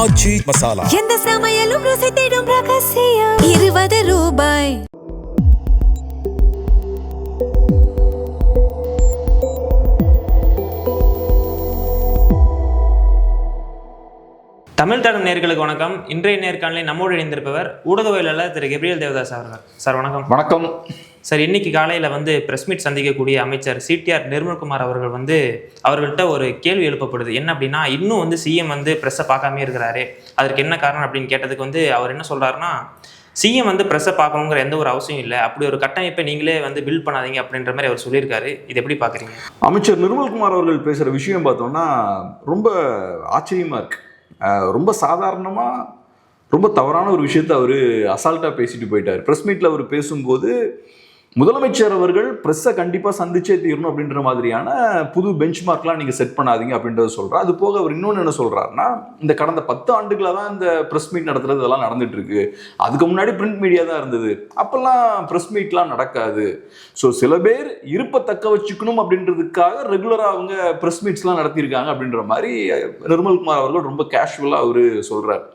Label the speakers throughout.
Speaker 1: ஆச்சி மசாலா.
Speaker 2: எந்த சமையலும் ருசி தேடும் ரகசியம். 20 ரூபாய்.
Speaker 3: தமிழ் தடம் நேர்களுக்கு வணக்கம். இன்றைய நேர்காணலில் நம்மோடு இணைந்திருப்பவர் ஊடகவியலாளர் திரு கெப்ரியல் தேவதாஸ் அவர்கள். சார் வணக்கம்.
Speaker 4: வணக்கம்
Speaker 3: சார். இன்னைக்கு காலையில் பிரஸ் மீட் சந்திக்கக்கூடிய அமைச்சர் சிடிஆர் நிர்மல்குமார் அவர்கள் அவர்கள்ட்ட ஒரு கேள்வி எழுப்பப்படுது. என்ன அப்படின்னா, இன்னும் சிஎம் ப்ரெஸ்ஸை பார்க்காமே இருக்கிறாரு, அதற்கு என்ன காரணம் அப்படின்னு கேட்டதுக்கு அவர் என்ன சொல்றாருன்னா, சிஎம் ப்ரெஸ்ஸை பார்க்கணுங்கிற எந்த ஒரு அவசியம் இல்லை, அப்படி ஒரு கட்டமைப்பை நீங்களே பில்ட் பண்ணாதீங்க அப்படின்ற மாதிரி அவர் சொல்லியிருக்காரு. இது எப்படி பார்க்குறீங்க?
Speaker 4: அமைச்சர் நிர்மல்குமார் அவர்கள் பேசுகிற விஷயம் பார்த்தோம்னா ரொம்ப ஆச்சரியமாக இருக்கு. ரொம்ப சாதாரணமாக ரொம்ப தவறான ஒரு விஷயத்தை அவர் அசால்ட்டாக பேசிட்டு போயிட்டார். ப்ரெஸ் மீட்டில் அவர் பேசும்போது முதலமைச்சர் அவர்கள் ப்ரெஸ்ஸை கண்டிப்பாக சந்திச்சே தீரணும் அப்படின்ற மாதிரியான புது பெஞ்ச் மார்க்லாம் நீங்கள் செட் பண்ணாதீங்க அப்படின்றத சொல்கிறார். அது போக அவர் இன்னொன்று என்ன சொல்கிறாருன்னா, இந்த கடந்த 10 ஆண்டுகளாக தான் இந்த ப்ரெஸ் மீட் நடத்துறது இதெல்லாம் நடந்துட்டு இருக்கு. அதுக்கு முன்னாடி பிரிண்ட் மீடியா தான் இருந்தது, அப்போல்லாம் ப்ரெஸ் மீட்லாம் நடக்காது. ஸோ சில பேர் இருப்பை தக்க வச்சுக்கணும் அப்படின்றதுக்காக ரெகுலராக அவங்க ப்ரெஸ் மீட்ஸ்லாம் நடத்தியிருக்காங்க அப்படின்ற மாதிரி நிர்மல்குமார் அவர்கள் ரொம்ப கேஷுவலாக அவர் சொல்கிறார்.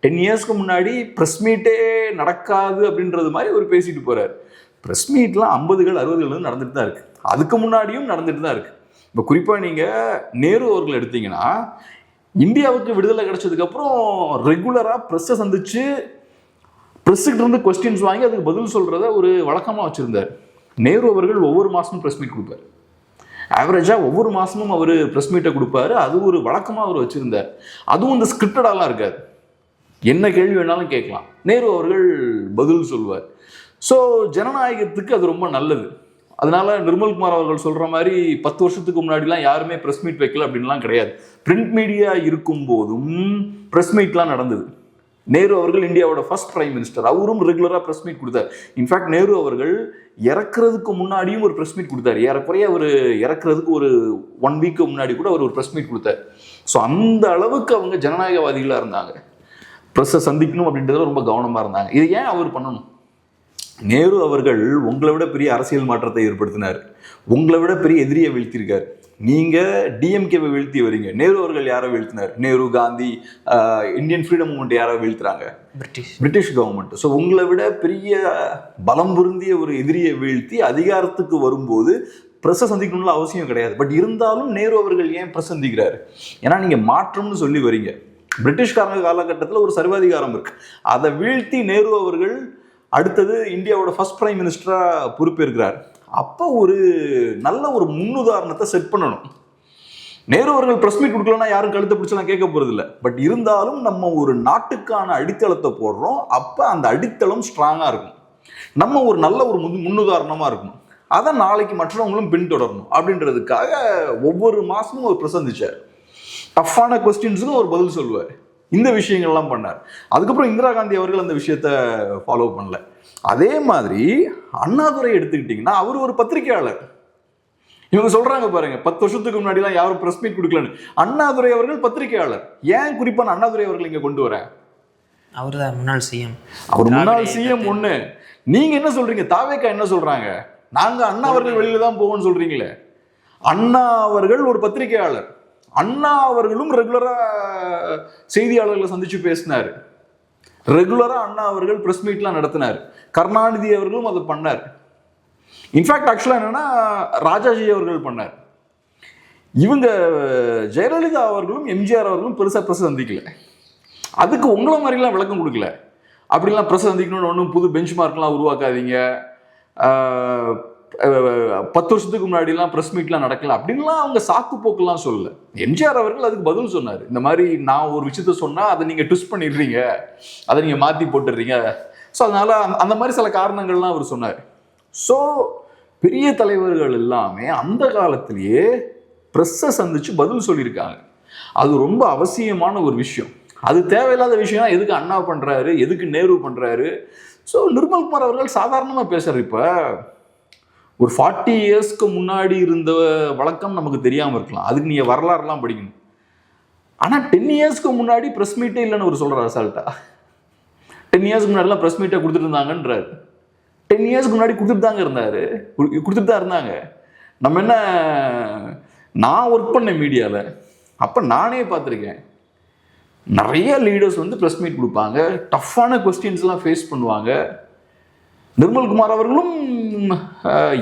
Speaker 4: 10 இயர்ஸ்க்கு முன்னாடி ப்ரெஸ் மீட்டே நடக்காது அப்படின்றது மாதிரி அவர் பேசிட்டு போகிறார். ப்ரெஸ் மீட்லாம் 50கள் 60கள் நடந்துட்டு தான் இருக்கு, அதுக்கு முன்னாடியும் நடந்துட்டு தான் இருக்கு. இப்போ குறிப்பாக நீங்கள் நேரு அவர்கள் எடுத்தீங்கன்னா, இந்தியாவுக்கு விடுதலை கிடைச்சதுக்கப்புறம் ரெகுலராக ப்ரெஸ்ஸை சந்திச்சு ப்ரெஸ்ஸுக்கிட்ட இருந்து கொஸ்டின்ஸ் வாங்கி அதுக்கு பதில் சொல்கிறத ஒரு வழக்கமாக வச்சுருந்தார். நேரு அவர்கள் ஒவ்வொரு மாதமும் ப்ரெஸ் மீட் கொடுப்பார். ஆவரேஜாக ஒவ்வொரு மாதமும் அவர் ப்ரெஸ் மீட்டை கொடுப்பாரு. அது ஒரு வழக்கமாக அவர் வச்சுருந்தார். அதுவும் இந்த ஸ்கிரிப்டடாலாம் இருக்காது, என்ன கேள்வி வேணாலும் கேட்கலாம், நேரு அவர்கள் பதில் சொல்வார். ஸோ ஜனநாயகத்துக்கு அது ரொம்ப நல்லது. அதனால நிர்மல்குமார் அவர்கள் சொல்கிற மாதிரி 10 வருஷத்துக்கு முன்னாடிலாம் யாருமே ப்ரெஸ் மீட் வைக்கல அப்படின்லாம் கிடையாது. பிரிண்ட் மீடியா இருக்கும் போதும் ப்ரெஸ் மீட்லாம் நடந்தது. நேரு அவர்கள் இந்தியாவோட ஃபர்ஸ்ட் பிரைம் மினிஸ்டர், அவரும் ரெகுலராக ப்ரெஸ் மீட் கொடுத்தார். இன்ஃபேக்ட் நேரு அவர்கள் இறக்குறதுக்கு முன்னாடியும் ஒரு ப்ரெஸ் மீட் கொடுத்தார். ஏறக்குறைய அவர் இறக்குறதுக்கு ஒரு 1 வீக்கு முன்னாடி கூட அவர் ஒரு ப்ரெஸ் மீட் கொடுத்தார். ஸோ அந்த அளவுக்கு அவங்க ஜனநாயகவாதிகளாக இருந்தாங்க. ப்ரெஸ்ஸை சந்திக்கணும் அப்படின்றதுல ரொம்ப கவனமாக இருந்தாங்க. இதை ஏன் அவர் பண்ணணும்? நேரு அவர்கள் உங்களை விட பெரிய அரசியல் மாற்றத்தை ஏற்படுத்தினார், உங்களை விட பெரிய எதிரியை வீழ்த்தியிருக்கார். நீங்கள் டிஎம்கேவை வீழ்த்தி வரீங்க, நேரு அவர்கள் யாரை வீழ்த்தினார்? Nehru, Gandhi, Indian freedom movement யாரை வீழ்த்துறாங்க? British government. ஸோ உங்களை விட பெரிய பலம் பொருந்திய ஒரு எதிரியை வீழ்த்தி அதிகாரத்துக்கு வரும்போது ப்ரெஸ்ஸை சந்திக்கணும்னு அவசியம் கிடையாது. பட் இருந்தாலும் நேரு அவர்கள் ஏன் ப்ரெஸ் சந்திக்கிறாரு? ஏன்னா நீங்கள் மாற்றம்னு சொல்லி வரீங்க. பிரிட்டிஷ்காரங்க காலகட்டத்தில் ஒரு சர்வாதிகாரம் இருக்கு, அதை வீழ்த்தி நேரு அவர்கள் அடுத்தது இந்தியாவோட ஃபர்ஸ்ட் பிரைம் மினிஸ்டரா பொறுப்பேற்கிறார். அப்போ ஒரு நல்ல ஒரு முன்னுதாரணத்தை செட் பண்ணணும். நேரு அவர்கள் பிரஸ் மீட் கொடுக்கலன்னா யாரும் கழுத்தை பிடிச்சலாம் கேட்க போறது இல்லை. பட் இருந்தாலும் நம்ம ஒரு நாட்டுக்கான அடித்தளத்தை போடுறோம், அப்போ அந்த அடித்தளம் ஸ்ட்ராங்கா இருக்கும், நம்ம ஒரு நல்ல ஒரு முன்னுதாரணமா இருக்கணும், அதை நாளைக்கு மற்றவங்களும் பின்தொடரணும் அப்படின்றதுக்காக ஒவ்வொரு மாசமும் ஒரு பிரசந்திச்சார். டஃப்பான கொஸ்டின்ஸுக்கும் ஒரு பதில் சொல்லுவார். இந்த விஷயங்கள்லாம் பண்ணார். அதுக்கப்புறம் இந்திரா காந்தி அவர்கள் அந்த விஷயத்த ஃபாலோ பண்ணல. அதே மாதிரி அண்ணாதுரை எடுத்துக்கிட்டிங்கன்னா அவர் ஒரு பத்திரிகையாளர். இவங்க சொல்றாங்க பாருங்க, 10 வருஷத்துக்கு முன்னாடிலாம் யாரும் பிரஸ் மீட் கொடுக்கலன்னு. அண்ணாதுரை அவர்கள் பத்திரிகையாளர். ஏன் குறிப்பாக அண்ணாதுரை அவர்கள் இங்க கொண்டு வரேன்?
Speaker 3: அவர் தான் முன்னாள் சிஎம்.
Speaker 4: அவர் முன்னாள் சிஎம் ஒண்ணு. நீங்க என்ன சொல்றீங்க? தாவேக்கா என்ன சொல்றாங்க? நாங்க அண்ணா அவர்கள் வெளியில தான் போவோம்னு சொல்றீங்களே. அண்ணா அவர்கள் ஒரு பத்திரிகையாளர். அண்ணா அவர்களும் ரெகுலரா செய்தியாளர்களை சந்திச்சு பேசினார். ரெகுலரா அண்ணா அவர்கள் பிரஸ் மீட்லாம் நடத்தினார். கருணாநிதி அவர்களும் அதை பண்ணார். இன்ஃபேக்ட் ஆக்சுவலா என்னன்னா ராஜாஜி அவர்கள் பண்ணார். இவங்க ஜெயலலிதா அவர்களும் எம்ஜிஆர் அவர்களும் பெருசா பிரஸ் சந்திக்கல. அதுக்கு உங்களை மாதிரிலாம் விளக்கம் கொடுக்கல. அப்படிலாம் பிரஸ் சந்திக்கணும்னு ஒன்றும் புது பெஞ்ச் மார்க்லாம் உருவாக்காதீங்க, 10 வருஷத்துக்கு முன்னாடிலாம் ப்ரெஸ் மீட்லாம் நடக்கல அப்படின்லாம் அவங்க சாக்கு போக்கெல்லாம் சொல்லல. எம்ஜிஆர் அவர்கள் அதுக்கு பதில் சொன்னார். இந்த மாதிரி நான் ஒரு விஷயத்த சொன்னால் அதை நீங்கள் ட்விஸ்ட் பண்ணிடுறீங்க, அதை நீங்கள் மாற்றி போட்டுடுறீங்க. ஸோ அதனால அந்த மாதிரி சில காரணங்கள்லாம் அவர் சொன்னார். ஸோ பெரிய தலைவர்கள் எல்லாமே அந்த காலத்திலேயே ப்ரெஸ்ஸை சந்திச்சு பதில் சொல்லியிருக்காங்க. அது ரொம்ப அவசியமான ஒரு விஷயம். அது தேவையில்லாத விஷயம் எதுக்கு அண்ணா பண்ணுறாரு, எதுக்கு நேரு பண்ணுறாரு? ஸோ நிர்மல்குமார் அவர்கள் சாதாரணமாக பேசுகிறார். இப்போ ஒரு 40 இயர்ஸ்க்கு முன்னாடி இருந்த வழக்கம் நமக்கு தெரியாமல் இருக்கலாம், அதுக்கு நீங்கள் வரலாறுலாம் படிக்கணும். ஆனால் 10 இயர்ஸ்க்கு முன்னாடி ப்ரெஸ் மீட்டே இல்லைன்னு ஒரு சொல்கிறார் அசால்ட்டா. 10 இயர்ஸ்க்கு முன்னாடிலாம் ப்ரெஸ் மீட்டை கொடுத்துட்டு இருந்தாங்கன்றார். 10 இயர்ஸ்க்கு முன்னாடி கொடுத்துட்டு தான் இருந்தாங்க. நம்ம என்ன, நான் ஒர்க் பண்ணேன் மீடியாவில், அப்போ நானே பார்த்துருக்கேன். நிறைய லீடர்ஸ் வந்து ப்ரெஸ் மீட் கொடுப்பாங்க, டஃப்பான கொஸ்டின்ஸ்லாம் ஃபேஸ் பண்ணுவாங்க. நிர்மல்குமார் அவர்களும்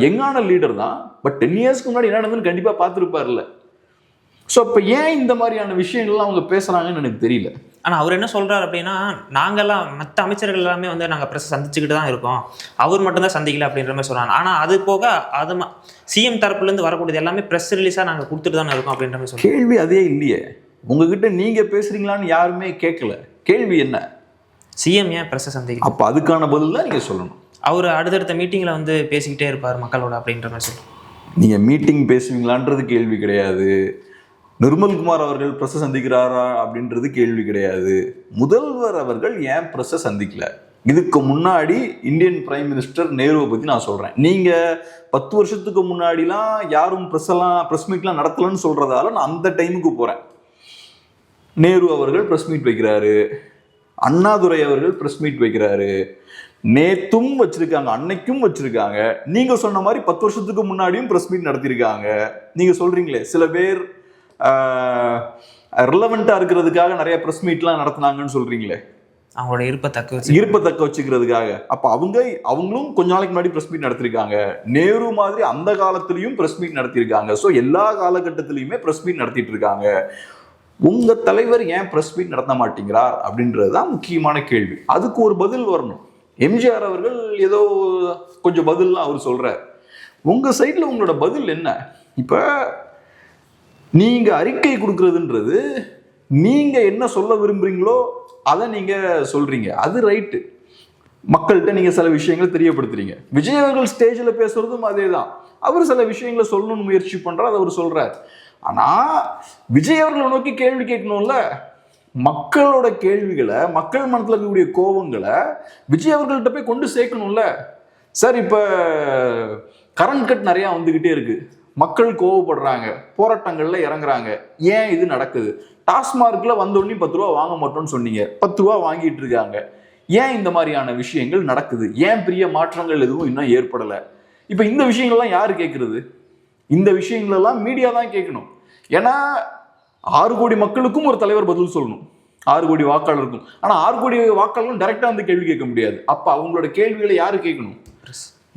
Speaker 4: யங்கான லீடர் தான், பட் 10 இயர்ஸ்க்கு முன்னாடி என்ன நடந்ததுன்னு கண்டிப்பாக பார்த்துருப்பார்ல. ஸோ அப்போ ஏன் இந்த மாதிரியான விஷயங்கள்லாம் அவங்க பேசுகிறாங்கன்னு எனக்கு தெரியல.
Speaker 3: ஆனால் அவர் என்ன சொல்கிறார் அப்படின்னா, நாங்கள்லாம் மற்ற அமைச்சர்கள் எல்லாமே வந்து நாங்கள் ப்ரெஸ்ஸை சந்திச்சுக்கிட்டு தான் இருக்கோம், அவர் மட்டும்தான் சந்திக்கல அப்படின்ற மாதிரி சொல்கிறாங்க. ஆனால் அது போக அது சிஎம் தரப்புலேருந்து வரக்கூடியது எல்லாமே ப்ரெஸ் ரிலீஸாக நாங்கள் கொடுத்துட்டு தானே இருக்கோம் அப்படின்ற மாதிரி சொல்லுங்கள்.
Speaker 4: கேள்வி அதே இல்லையே, உங்ககிட்ட நீங்கள் பேசுகிறீங்களான்னு யாருமே கேட்கல. கேள்வி என்ன?
Speaker 3: சிஎம் ஏன் ப்ரெஸ்ஸை சந்திக்கல?
Speaker 4: அப்போ அதுக்கான பதில் தான் நீங்கள் சொல்லணும்.
Speaker 3: அவர் அடுத்தடுத்த மீட்டிங்கில் வந்து பேசிக்கிட்டே இருப்பார் மக்களோட அப்படின்ற மாதிரி சொல்லுங்கள்.
Speaker 4: நீங்கள் மீட்டிங் பேசுவீங்களான்றது கேள்வி கிடையாது, நிர்மல்குமார் அவர்கள் ப்ரெஸ்ஸை சந்திக்கிறாரா அப்படின்றது கேள்வி கிடையாது. முதல்வர் அவர்கள் ஏன் ப்ரெஸ்ஸை சந்திக்கல? இதுக்கு முன்னாடி இந்தியன் பிரைம் மினிஸ்டர் நேருவை பற்றி நான் சொல்கிறேன். நீங்கள் 10 வருஷத்துக்கு முன்னாடிலாம் யாரும் ப்ரெஸ் மீட்லாம் நடத்தலன்னு சொல்கிறதால நான் அந்த டைமுக்கு போகிறேன். நேரு அவர்கள் ப்ரெஸ் மீட் வைக்கிறாரு, அண்ணாதுரை அவர்கள் ப்ரெஸ் மீட் வைக்கிறாரு, நேத்தும் வச்சிருக்காங்க, அன்னைக்கும் வச்சிருக்காங்க. நீங்கள் சொன்ன மாதிரி 10 வருஷத்துக்கு முன்னாடியும் ப்ரெஸ் மீட் நடத்தியிருக்காங்க. நீங்கள் சொல்கிறீங்களே சில பேர் ரிலவெண்ட்டாக இருக்கிறதுக்காக நிறைய ப்ரெஸ் மீட்லாம் நடத்தினாங்கன்னு சொல்கிறீங்களே,
Speaker 3: அவங்களோட இருப்பை தக்க
Speaker 4: வச்சுக்கிறதுக்காக. அப்போ அவங்களும் கொஞ்ச நாளைக்கு முன்னாடி ப்ரெஸ் மீட் நடத்திருக்காங்க. நேரு மாதிரி அந்த காலத்திலையும் ப்ரெஸ் மீட் நடத்தியிருக்காங்க. ஸோ எல்லா காலகட்டத்திலையுமே ப்ரெஸ் மீட் நடத்திட்டு இருக்காங்க. உங்கள் தலைவர் ஏன் ப்ரெஸ் மீட் நடத்த மாட்டேங்கிறார் அப்படின்றது தான் முக்கியமான கேள்வி. அதுக்கு ஒரு பதில் வரணும். எம்ஜிஆர் அவர்கள் ஏதோ கொஞ்சம் பதில்லாம் அவர் சொல்கிறார். உங்கள் சைடில் உங்களோட பதில் என்ன? இப்போ நீங்கள் அறிக்கை கொடுக்குறதுன்றது நீங்கள் என்ன சொல்ல விரும்புகிறீங்களோ அதை நீங்கள் சொல்கிறீங்க, அது ரைட்டு. மக்கள்கிட்ட நீங்கள் சில விஷயங்களை தெரியப்படுத்துறீங்க. விஜய் அவர்கள் ஸ்டேஜில் பேசுகிறதும் அதே தான். அவர் சில விஷயங்களை சொல்லணும்னு முயற்சி பண்ணுறார், அதை அவர் சொல்கிறார். ஆனால் விஜய் அவர்களை நோக்கி கேள்வி கேட்கணும்ல. மக்களோட கேள்விகளை, மக்கள் மனத்தில் இருக்கக்கூடிய கோபங்களை விஜய் அவர்கள்ட்ட போய் கொண்டு சேர்க்கணும்ல. சார் இப்போ கரண்ட் கட் நிறையா வந்துக்கிட்டே இருக்குது, மக்கள் கோவப்படுறாங்க, போராட்டங்கள்ல இறங்குறாங்க. ஏன் இது நடக்குது? டாஸ்மார்க்ல வந்தோடனே 10 ரூபா வாங்க மாட்டோம்னு சொன்னீங்க, 10 ரூபா வாங்கிட்டு இருக்காங்க. ஏன் இந்த மாதிரியான விஷயங்கள் நடக்குது? ஏன் பெரிய மாற்றங்கள் எதுவும் இன்னும் ஏற்படலை? இப்போ இந்த விஷயங்கள்லாம் யாரு கேட்கறது? இந்த விஷயங்களெல்லாம் மீடியா தான் கேட்கணும். ஏன்னா 6 கோடி மக்களுக்கும் ஒரு தலைவர் பதில் சொல்லணும், 6 கோடி வாக்காளருக்கும். ஆனால் 6 கோடி வாக்காளர்களும் டைரக்டா வந்து கேள்வி கேட்க முடியாது. அப்போ அவங்களோட கேள்விகளை யாரு கேட்கணும்?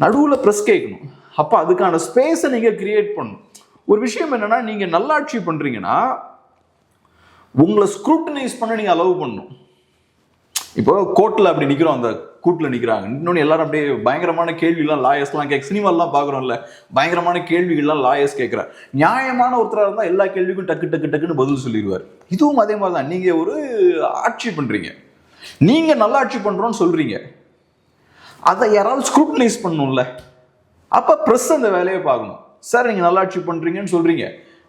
Speaker 4: நடுவில் ப்ரெஸ் கேட்கணும். அப்போ அதுக்கான ஸ்பேஸை நீங்கள் கிரியேட் பண்ணணும். ஒரு விஷயம் என்னன்னா, நீங்கள் நல்லாட்சி பண்ணுறீங்கன்னா உங்களை ஸ்க்ரூட்டனைஸ் பண்ண நீங்கள் அலோவ் பண்ணணும். இப்போ கோர்ட்டில் அப்படி நிற்கிறோம், அந்த கூட்டில் நிற்கிறாங்க. இன்னொன்று எல்லாரும் அப்படியே பயங்கரமான கேள்விலாம் லாயர்ஸ்லாம் சினிமாலாம் பார்க்குறோம்ல, பயங்கரமான கேள்விகள்லாம் லாயர்ஸ் கேட்குறாரு. நியாயமான ஒருத்தராக இருந்தால் எல்லா கேள்விக்கும் டக்கு டக்கு டக்குன்னு பதில் சொல்லிடுவார். இதுவும் அதே மாதிரி தான். நீங்கள் ஒரு ஆட்சி பண்ணுறீங்க, நீங்கள் நல்லா ஆட்சி பண்ணுறோன்னு சொல்கிறீங்க, அதை யாராவது ஸ்க்ரூட்டனைஸ் பண்ணணும்ல. அப்போ ப்ரெஸ் அந்த வேலையை பார்க்கணும். சார் நீங்கள் நல்லாட்சி பண்ணுறீங்கன்னு சொல்கிறீங்க,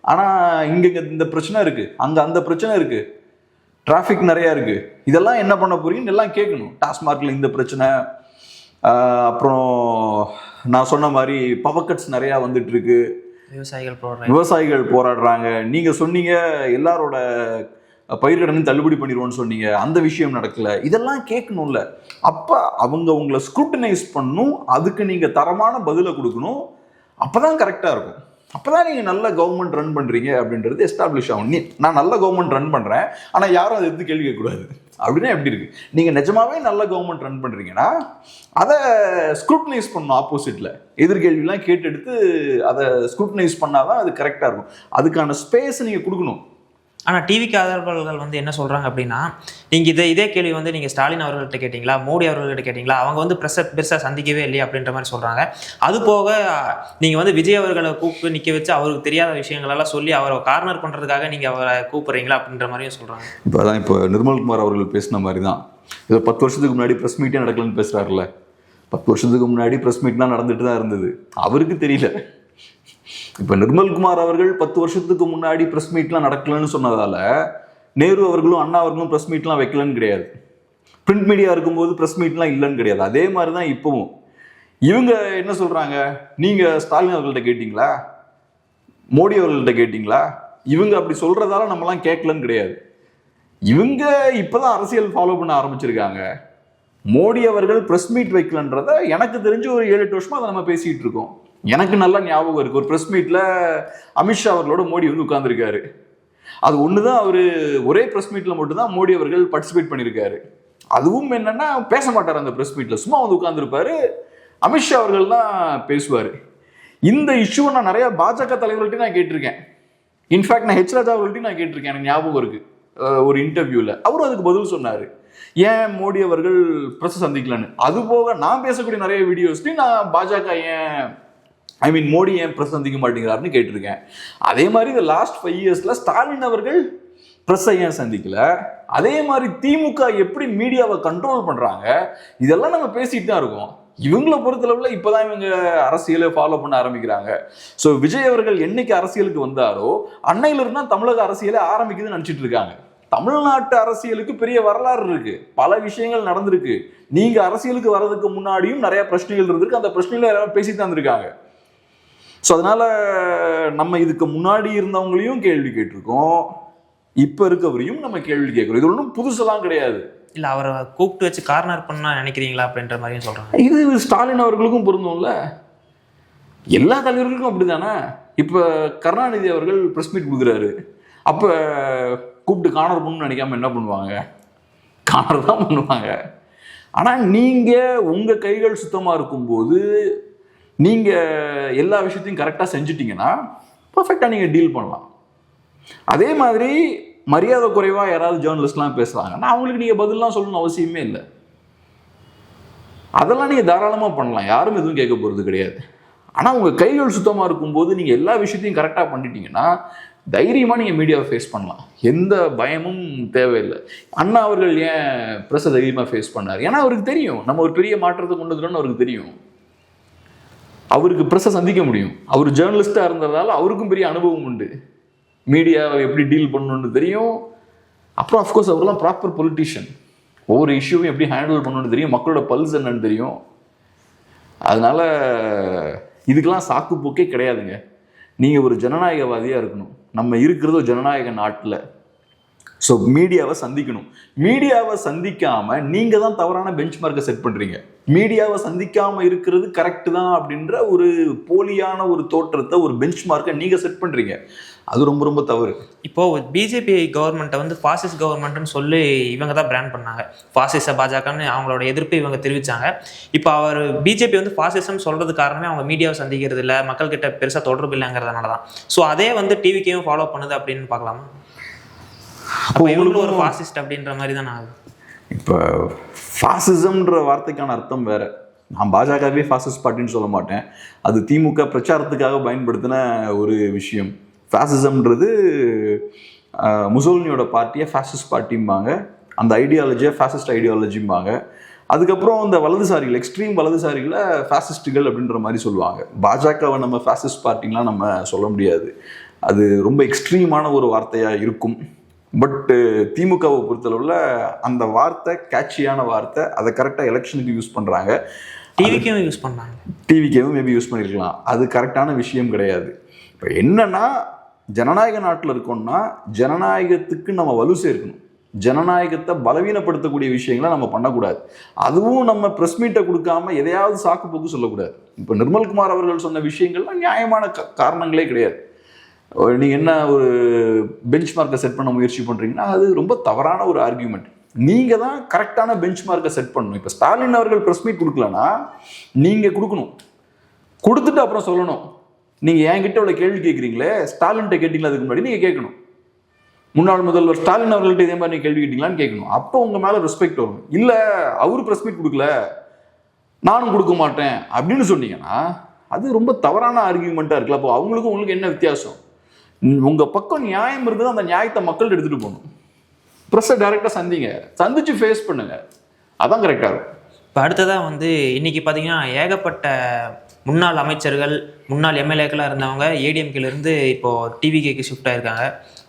Speaker 4: ஆனால் இங்கே இந்த பிரச்சனை இருக்குது, அங்கே அந்த பிரச்சனை இருக்குது, டிராஃபிக் நிறையா இருக்குது, இதெல்லாம் என்ன பண்ண போறீங்கன்னு எல்லாம் கேட்கணும். டாஸ்மார்க்கில் இந்த பிரச்சனை, அப்புறம் நான் சொன்ன மாதிரி பவர் கட்ஸ் நிறையா வந்துட்டு இருக்கு, விவசாயிகள் போராடுறாங்க. நீங்கள் சொன்னீங்க எல்லாரோட பயிர்கடனையும் தள்ளுபடி பண்ணிடுவோன்னு சொன்னீங்க, அந்த விஷயம் நடக்கல. இதெல்லாம் கேட்கணும்ல. அப்போ அவங்க உங்களை ஸ்க்ரூட்டனைஸ் பண்ணணும், அதுக்கு நீங்கள் தரமான பதிலை கொடுக்கணும். அப்போதான் கரெக்டாக இருக்கும். அப்போதான் நீங்கள் நல்ல கவர்மெண்ட் ரன் பண்ணுறீங்க அப்படின்றது எஸ்டாப்ளிஷ் ஆகும். நான் நல்ல கவர்மெண்ட் ரன் பண்ணுறேன், ஆனால் யாரும் அதை எடுத்து கேள்வி கேட்கக்கூடாது அப்படின்னா எப்படி இருக்குது? நீங்கள் நிஜமாவே நல்ல கவர்மெண்ட் ரன் பண்ணுறீங்கன்னா அதை ஸ்க்ரூட்டனைஸ் பண்ணணும். ஆப்போசிட்டில் எதிர்கேள்விலாம் கேட்டு எடுத்து அதை ஸ்க்ரூட்டனைஸ் பண்ணாதான் அது கரெக்டாக இருக்கும். அதுக்கான ஸ்பேஸ் நீங்கள் கொடுக்கணும்.
Speaker 3: ஆனால் டிவிக்கு ஆதரவாளர்கள் வந்து என்ன சொல்கிறாங்க அப்படின்னா, நீங்கள் இதே கேள்வி வந்து நீங்கள் ஸ்டாலின் அவர்கள்ட்ட கேட்டிங்களா, மோடி அவர்கள்ட்ட கேட்டிங்களா, அவங்க வந்து ப்ரெஸ்ஸை பெருசாக சந்திக்கவே இல்லையா அப்படின்ற மாதிரி சொல்கிறாங்க. அது போக நீங்கள் வந்து விஜய் அவர்களை கூப்பிட்டு நிற்க வச்சு அவருக்கு தெரியாத விஷயங்களெல்லாம் சொல்லி அவரை கார்னர் பண்ணுறதுக்காக நீங்கள் அவரை கூப்பிட்றீங்களா அப்படின்ற மாதிரியும் சொல்கிறாங்க. இப்போ
Speaker 4: நிர்மல்குமார் அவர்கள் பேசின மாதிரி தான், ஏதோ 10 வருஷத்துக்கு முன்னாடி ப்ரெஸ் மீட்டே நடக்கலன்னு பேசுகிறாருல்ல. 10 வருஷத்துக்கு முன்னாடி ப்ரெஸ் மீட்லாம் நடந்துட்டு தான் இருந்தது, அவருக்கு தெரியல. இப்போ நிர்மல்குமார் அவர்கள் 10 வருஷத்துக்கு முன்னாடி ப்ரெஸ் மீட்லாம் நடக்கலன்னு சொன்னதால நேரு அவர்களும் அண்ணா அவர்களும் ப்ரெஸ் மீட்லாம் வைக்கலன்னு கிடையாது. பிரிண்ட் மீடியா இருக்கும்போது ப்ரெஸ் மீட்லாம் இல்லைன்னு கிடையாது. அதே மாதிரி தான் இப்போவும். இவங்க என்ன சொல்கிறாங்க, நீங்கள் ஸ்டாலின் அவர்கள்ட்ட கேட்டிங்களா, மோடி அவர்கள்ட்ட கேட்டிங்களா? இவங்க அப்படி சொல்கிறதால நம்மலாம் கேட்கலன்னு கிடையாது. இவங்க இப்போ தான் அரசியல் ஃபாலோ பண்ண ஆரம்பிச்சிருக்காங்க. மோடி அவர்கள் ப்ரெஸ் மீட் வைக்கலன்றத எனக்கு தெரிஞ்சு ஒரு 7-8 வருஷமாக அதை நம்ம பேசிகிட்டு இருக்கோம். எனக்கு நல்லா ஞாபகம் இருக்குது, ஒரு ப்ரெஸ் மீட்டில் அமித்ஷா அவர்களோட மோடி வந்து உட்கார்ந்துருக்காரு. அது ஒண்ணுதான் அவரு ஒரே பிரஸ் மீட்ல மட்டும்தான் மோடி அவர்கள் பார்ட்டிசிபேட் பண்ணியிருக்காரு. அதுவும் என்னன்னா பேச மாட்டார் அந்த பிரஸ் மீட்ல, சும்மா வந்து உட்கார்ந்துருப்பாரு. அமித்ஷா அவர்கள் தான் பேசுவாரு. இந்த இஷ்யூவை நான் நிறைய பாஜக தலைவர்கள்ட்டையும் நான் கேட்டிருக்கேன். இன்ஃபேக்ட் நான் ஹெச் ராஜா அவர்கள்ட்டையும் நான் கேட்டிருக்கேன். எனக்கு ஞாபகம் இருக்கு, ஒரு இன்டர்வியூல அவரும் அதுக்கு பதில் சொன்னாரு, ஏன் மோடி அவர்கள் பிரஸ் சந்திக்கலன்னு. அது போக நான் பேசக்கூடிய நிறைய வீடியோஸ்லையும் நான் பாஜக மோடி ஏன் பிரஸ் சந்திக்க மாட்டேங்கிறாருன்னு கேட்டிருக்கேன். அதே மாதிரி இந்த லாஸ்ட் 5 இயர்ஸ்ல ஸ்டாலின் அவர்கள் பிரஸ்ஸை ஏன் சந்திக்கல, அதே மாதிரி திமுக எப்படி மீடியாவை கண்ட்ரோல் பண்றாங்க, இதெல்லாம் நம்ம பேசிட்டு தான் இருக்கோம். இவங்களை பொறுத்தளவுல இப்பதான் இவங்க அரசியலை ஃபாலோ பண்ண ஆரம்பிக்கிறாங்க. ஸோ விஜய் அவர்கள் என்னைக்கு அரசியலுக்கு வந்தாரோ அன்னையில இருந்தா தமிழக அரசியலை ஆரம்பிக்குதுன்னு நினைச்சிட்டு இருக்காங்க. தமிழ்நாட்டு அரசியலுக்கு பெரிய வரலாறு இருக்கு, பல விஷயங்கள் நடந்திருக்கு. நீங்க அரசியலுக்கு வர்றதுக்கு முன்னாடியும் நிறைய பிரச்சனைகள் இருந்திருக்கு, அந்த பிரச்சனைகளை எல்லாரும் பேசி தந்திருக்காங்க. ஸோ அதனால நம்ம இதுக்கு முன்னாடி இருந்தவங்களையும் கேள்வி கேட்டிருக்கோம், இப்ப இருக்கவரையும் நம்ம கேள்வி கேட்கிறோம். இது ஒன்றும் புதுசெல்லாம் கிடையாது.
Speaker 3: இல்ல அவரை கூப்பிட்டு வச்சு கார்னர் பண்ண நினைக்கிறீங்களா அப்படின்ற மாதிரியும் சொல்றாங்க.
Speaker 4: இது ஸ்டாலின் அவர்களுக்கும் பொருந்தும்ல, எல்லா தலைவர்களுக்கும் அப்படிதானே. இப்ப கருணாநிதி அவர்கள் பிரஸ் மீட் கொடுக்குறாரு, அப்ப கூப்பிட்டு கார்னர் பண்ணணும்னு நினைக்காம என்ன பண்ணுவாங்க, கார்னர் தான் பண்ணுவாங்க. ஆனா நீங்க உங்க கைகள் சுத்தமா இருக்கும்போது நீங்க எல்லா விஷயத்தையும் கரெக்டா செஞ்சுட்டீங்கன்னா பர்ஃபெக்டா நீங்க டீல் பண்ணலாம். அதே மாதிரி மரியாதை குறைவா யாராவது ஜேர்னலிஸ்ட்லாம் பேசுறாங்கன்னா அவங்களுக்கு நீங்க பதிலாம் சொல்லணும்னு அவசியமே இல்லை. அதெல்லாம் நீங்க தாராளமா பண்ணலாம், யாரும் எதுவும் கேட்க போறது கிடையாது. ஆனா உங்க கைகள் சுத்தமா இருக்கும்போது நீங்க எல்லா விஷயத்தையும் கரெக்டா பண்ணிட்டீங்கன்னா தைரியமா நீங்க மீடியாவை ஃபேஸ் பண்ணலாம், எந்த பயமும் தேவையில்லை. அண்ணா அவர்கள் ஏன் பிரஸ் தைரியமா ஃபேஸ் பண்ணார், ஏன்னா அவருக்கு தெரியும் நம்ம ஒரு பெரிய மாற்றத்தை கொண்டு வந்துட்டோம்னு அவருக்கு தெரியும். அவருக்கு பிரஸ்ஸை சந்திக்க முடியும், அவர் ஜேர்னலிஸ்டா இருந்ததால அவருக்கும் பெரிய அனுபவம் உண்டு, மீடியாவை எப்படி டீல் பண்ணணும்னு தெரியும். அப்புறம் அஃப்கோர்ஸ் அவர்லாம் ப்ராப்பர் பொலிட்டிஷியன், ஒவ்வொரு இஷ்யூவையும் எப்படி ஹேண்டில் பண்ணணும்னு தெரியும், மக்களோட பல்ஸ் என்னன்னு தெரியும். அதனால இதுக்கெல்லாம் சாக்கு போக்கே கிடையாதுங்க. நீங்கள் ஒரு ஜனநாயகவாதியாக இருக்கணும், நம்ம இருக்கிறது ஒரு ஜனநாயக நாட்டில். ஸோ மீடியாவை சந்திக்கணும். மீடியாவை சந்திக்காம நீங்க தான் தவறான பெஞ்ச் மார்க்கை செட் பண்றீங்க. மீடியாவை சந்திக்காம இருக்கிறது கரெக்ட் தான் அப்படின்ற ஒரு போலியான ஒரு தோற்றத்தை, ஒரு பெஞ்ச் மார்க்கை நீங்க செட் பண்றீங்க. அது ரொம்ப ரொம்ப தவறு.
Speaker 3: இப்போ பிஜேபி கவர்மெண்ட்டை வந்து ஃபாசிஸ்ட் கவர்மெண்ட்னு சொல்லி இவங்க தான் பிராண்ட் பண்ணாங்க, ஃபாசிச பாஜகன்னு அவங்களோட எதிர்ப்பை இவங்க தெரிவிச்சாங்க. இப்போ அவர் பிஜேபி வந்து ஃபாசிசம் சொல்றது காரணமே அவங்க மீடியாவை சந்திக்கிறது இல்லை, மக்கள்கிட்ட பெருசாக தொடர்பு இல்லைங்கிறதுனால தான். ஸோ அதே வந்து டிவிக்கையும் ஃபாலோ பண்ணுது அப்படின்னு பார்க்கலாமா? அப்போ இவங்களும் ஒரு ஃபாசிஸ்ட் அப்படின்ற மாதிரி தான் ஆகுது.
Speaker 4: இப்போ ஃபாசிசம்ன்ற வார்த்தைக்கான அர்த்தம் வேற. நான் பாஜகவே ஃபாசிஸ்ட் பார்ட்டின்னு சொல்ல மாட்டேன், அது திமுக பிரச்சாரத்துக்காக பயன்படுத்தின ஒரு விஷயம். ஃபாசிசம்ன்றது முசோலினியோட பார்ட்டியை ஃபாசிஸ்ட் பார்ட்டிம்பாங்க, அந்த ஐடியாலஜியை ஃபாசிஸ்ட் ஐடியாலஜிம்பாங்க. அதுக்கப்புறம் இந்த வலதுசாரிகள், எக்ஸ்ட்ரீம் வலதுசாரிகளை ஃபாசிஸ்டுகள் அப்படின்ற மாதிரி சொல்லுவாங்க. பாஜகவை நம்ம ஃபாசிஸ்ட் பார்ட்டிங்கெலாம் நம்ம சொல்ல முடியாது, அது ரொம்ப எக்ஸ்ட்ரீமான ஒரு வார்த்தையாக இருக்கும். பட் திமுகவை பொறுத்தளவில் அந்த வார்த்தை கேட்சியான வார்த்தை, அதை கரெக்டாக எலெக்ஷனுக்கு யூஸ் பண்ணுறாங்க,
Speaker 3: டிவிக்கும் யூஸ் பண்ணாங்க,
Speaker 4: டிவிக்கும் மேபி யூஸ் பண்ணியிருக்கலாம். அது கரெக்டான விஷயம் கிடையாது. இப்போ என்னன்னா, ஜனநாயக நாட்டில் இருக்கோம்னா ஜனநாயகத்துக்கு நம்ம வலு சேர்க்கணும், ஜனநாயகத்தை பலவீனப்படுத்தக்கூடிய விஷயங்களை நம்ம பண்ணக்கூடாது. அதுவும் நம்ம ப்ரெஸ் மீட்டை கொடுக்காம எதையாவது சாக்கு போக்கு சொல்லக்கூடாது. இப்போ நிர்மல்குமார் அவர்கள் சொன்ன விஷயங்கள்லாம் நியாயமான காரணங்களே கிடையாது. நீங்கள் என்ன ஒரு பெஞ்ச் மார்க்கை செட் பண்ண முயற்சி பண்ணுறீங்கன்னா அது ரொம்ப தவறான ஒரு ஆர்கியூமெண்ட். நீங்கள் தான் கரெக்டான பெஞ்ச் மார்க்கை செட் பண்ணணும். இப்போ ஸ்டாலின் அவர்கள் ப்ரெஸ் மீட் கொடுக்கலன்னா நீங்கள் கொடுக்கணும், கொடுத்துட்டு அப்புறம் சொல்லணும். நீங்கள் என்கிட்ட உள்ள கேள்வி கேட்குறீங்களே, ஸ்டாலின்கிட்ட கேட்டீங்களா அதுக்கு முன்னாடி நீங்கள் கேட்கணும். முன்னாள் முதல்வர் ஸ்டாலின் அவர்கள்ட்ட இதே மாதிரி நீங்கள் கேள்வி கேட்டீங்களான்னு கேட்கணும். அப்போ உங்கள் மேலே ரெஸ்பெக்ட் வரும். இல்லை அவரு ப்ரெஸ் மீட் கொடுக்கல நானும் கொடுக்க மாட்டேன் அப்படின்னு சொன்னீங்கன்னா அது ரொம்ப தவறான ஆர்கியூமெண்ட்டாக இருக்குல்ல. அப்போ அவங்களுக்கும் உங்களுக்கு என்ன வித்தியாசம்? உங்கள் பக்கம் நியாயம் இருக்குது, அந்த நியாயத்தை மக்கள் எடுத்துகிட்டு போகணும். ப்ரெஸ்ஸை டைரெக்டாக சந்திச்சு ஃபேஸ் பண்ணுங்க, அதான் கரெக்டாக இருக்கும்.
Speaker 3: இப்போ அடுத்ததாக வந்து இன்னைக்கு பார்த்தீங்கன்னா ஏகப்பட்ட முன்னாள் அமைச்சர்கள், முன்னாள் எம்எல்ஏக்களாக இருந்தவங்க ஏடிஎம்கேலேருந்து இப்போது டிவிகேக்கு ஷிஃப்ட் ஆகிருக்காங்க.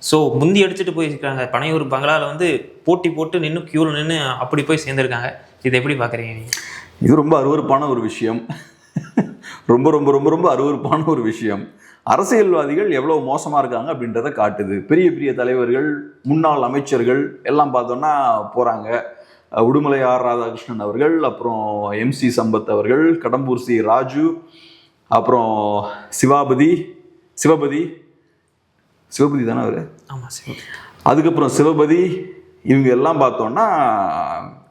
Speaker 3: ஸோ முந்தி அடிச்சுட்டு போயிருக்காங்க, பனையூர் பங்களாவில் வந்து போட்டி போட்டு நின்று க்யூவில் நின்று அப்படி போய் சேர்ந்துருக்காங்க. இதை எப்படி பார்க்குறீங்க நீங்கள்?
Speaker 4: இது ரொம்ப அருவருப்பான ஒரு விஷயம், ரொம்ப ரொம்ப ரொம்ப ரொம்ப அருவருப்பான ஒரு விஷயம். அரசியல்வாதிகள் எவ்வளோ மோசமாக இருக்காங்க அப்படின்றத காட்டுது. பெரிய பெரிய தலைவர்கள், முன்னாள் அமைச்சர்கள் எல்லாம் பார்த்தோன்னா போகிறாங்க. உடுமலை ஆர் ராதாகிருஷ்ணன் அவர்கள், அப்புறம் எம்சி சம்பத் அவர்கள், கடம்பூர் சி ராஜு, அப்புறம் சிவபதி, சிவபதி தானே அவரு.
Speaker 3: ஆமாம் சார்.
Speaker 4: அதுக்கப்புறம் சிவபதி இவங்க எல்லாம் பார்த்தோம்னா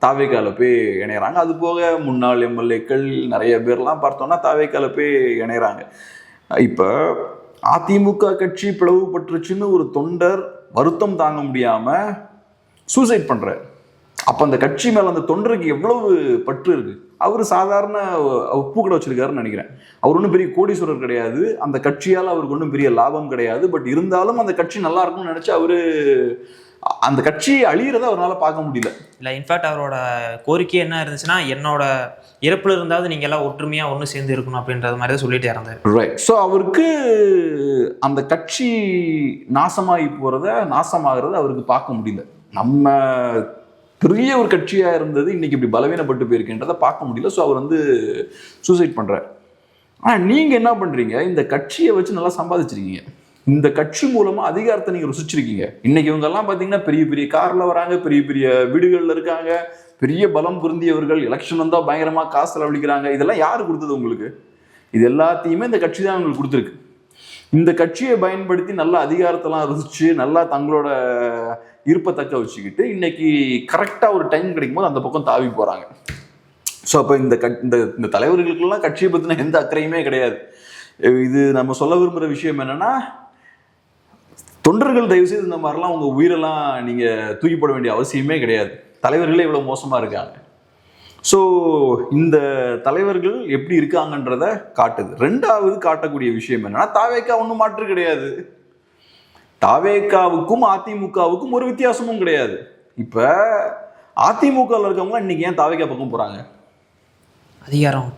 Speaker 4: தாவேக்கால போய் இணையறாங்க. அது போக முன்னாள் எம்எல்ஏக்கள் நிறைய பேர்லாம் பார்த்தோம்னா தாவேக்கால போய் இணையறாங்க. இப்போ அதிமுக கட்சி பிளவுபட்டுருச்சுன்னு ஒரு தொண்டர் வருத்தம் தாங்க முடியாம சூசைட் பண்றாரு. அப்ப அந்த கட்சி மேல அந்த தொண்டருக்கு எவ்வளவு பற்று இருக்கு. அவரு சாதாரண பூக்கடை வச்சிருக்காருன்னு நினைக்கிறேன். அவர் ஒன்றும் பெரிய கோடீஸ்வரர் கிடையாது, அந்த கட்சியால் அவருக்கு ஒன்றும் பெரிய லாபம் கிடையாது. பட் இருந்தாலும் அந்த கட்சி நல்லா இருக்கும்னு நினைச்சு அவரு அந்த கட்சியை அழியிறத அவரால் பார்க்க முடியல.
Speaker 3: இல்லை, இன்ஃபேக்ட் அவரோட கோரிக்கை என்ன இருந்துச்சுன்னா, என்னோட இறப்புல இருந்தாவது நீங்க எல்லாம் ஒற்றுமையா ஒன்று சேர்ந்து இருக்கணும் அப்படின்றது மாதிரி தான் சொல்லிட்டு இறந்தார்.
Speaker 4: ரைட். ஸோ அவருக்கு அந்த கட்சி நாசமாகிறத அவருக்கு பார்க்க முடியல. நம்ம பெரிய ஒரு கட்சியா இருந்தது இன்னைக்கு இப்படி பலவீனப்பட்டு போயிருக்கின்றதை பார்க்க முடியல. ஸோ அவர் வந்து சூசைட் பண்றார். ஆனால் நீங்க என்ன பண்றீங்க, இந்த கட்சியை வச்சு நல்லா சம்பாதிச்சிருக்கீங்க, இந்த கட்சி மூலமா அதிகாரத்தை நீங்க ருசிச்சிருக்கீங்க. இன்னைக்கு இவங்க எல்லாம் பாத்தீங்கன்னா பெரிய பெரிய கார்ல வராங்க, பெரிய பெரிய வீடுகள்ல இருக்காங்க, பெரிய பலம் பொருந்தியவர்கள். எலெக்ஷன் வந்தா பயங்கரமா காசு செலவழிக்கிறாங்க. இதெல்லாம் யாரு கொடுத்தது உங்களுக்கு? இது எல்லாத்தையுமே இந்த கட்சி தான் உங்களுக்கு கொடுத்துருக்கு. இந்த கட்சியை பயன்படுத்தி நல்ல அதிகாரத்தெல்லாம் ருசிச்சு நல்லா தங்களோட இருப்பை தக்க வச்சுக்கிட்டு இன்னைக்கு கரெக்டா ஒரு டைம் கிடைக்கும் போது அந்த பக்கம் தாவி போறாங்க. ஸோ அப்போ இந்த தலைவர்களுக்கெல்லாம் கட்சியை பத்தின எந்த அக்கறையுமே கிடையாது. இது நம்ம சொல்ல விரும்புகிற விஷயம் என்னன்னா, தொண்டர்கள் தயவு செய்து இந்த மாதிரிலாம் உங்க உயிரெல்லாம் நீங்க தூக்கி போட வேண்டிய அவசியமே கிடையாது. தலைவர்களே இவ்வளவு மோசமா இருக்காங்க. ஸோ இந்த தலைவர்கள் எப்படி இருக்காங்கன்றத காட்டுது. ரெண்டாவது காட்டக்கூடிய விஷயம் என்னன்னா, தாவேக்கா ஒன்றும் மாற்று கிடையாது. தாவேக்காவுக்கும் அதிமுகவுக்கும் ஒரு வித்தியாசமும் கிடையாது. இப்ப அதிமுகவில் இருக்கவங்க இன்னைக்கு ஏன் தாவேக்கா பக்கம் போறாங்க?
Speaker 3: அதிகாரம்.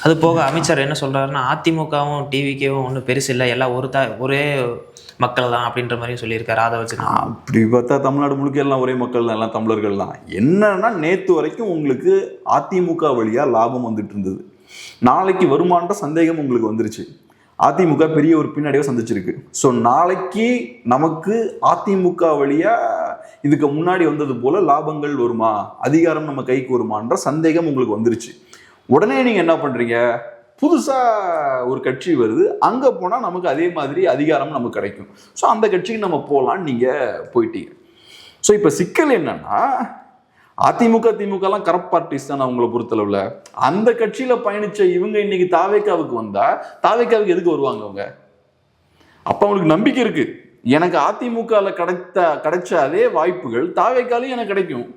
Speaker 3: அது போக அமைச்சர் என்ன சொல்றாருன்னா, அதிமுகவும் டிவிகேவும் ஒன்றும் பெருசு இல்லை, எல்லாம் ஒரே மக்கள் தான் அப்படின்ற மாதிரி சொல்லியிருக்காரு. அதை வச்சு
Speaker 4: அப்படி பார்த்தா தமிழ்நாடு முழுக்க எல்லாம் ஒரே மக்கள் தான், எல்லாம் தமிழர்கள் தான். என்னன்னா, நேற்று வரைக்கும் உங்களுக்கு அதிமுக வழியா லாபம் வந்துட்டு இருந்தது, நாளைக்கு வருமானன்ற சந்தேகம் உங்களுக்கு வந்துருச்சு. அதிமுக பெரிய ஒரு பின்னடைவை சந்திச்சிருக்கு. ஸோ நாளைக்கு நமக்கு அதிமுக வழியா இதுக்கு முன்னாடி வந்தது போல லாபங்கள் வருமா, அதிகாரம் நம்ம கைக்கு வருமான்ற சந்தேகம் உங்களுக்கு வந்துருச்சு. உடனே நீங்க என்ன பண்றீங்க, புதுசா ஒரு கட்சி வருது, அங்க போனா நமக்கு அதே மாதிரி அதிகாரம் நமக்கு கிடைக்கும், ஸோ அந்த கட்சிக்கு நம்ம போகலான்னு நீங்க போயிட்டீங்க. ஸோ இப்ப சிக்கல் என்னன்னா, அதிமுக திமுக எல்லாம் கரப்ட் பார்ட்டிஸ் தான் அவங்களை பொறுத்தளவுல. அந்த கட்சியில பயணிச்ச இவங்க இன்னைக்கு தாவேக்காவுக்கு வந்தா தாவேக்காவுக்கு எதுக்கு வருவாங்க அவங்க? அப்ப அவங்களுக்கு நம்பிக்கை இருக்கு, எனக்கு அதிமுகல கிடைச்ச அதே வாய்ப்புகள் தாவேக்காலையும் எனக்கு கிடைக்கும்,